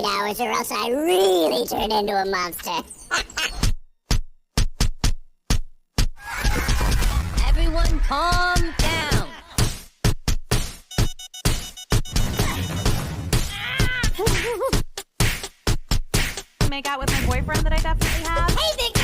hours or else I really turn into a monster. Everyone calm down. Make out with my boyfriend that I definitely have. Hey, big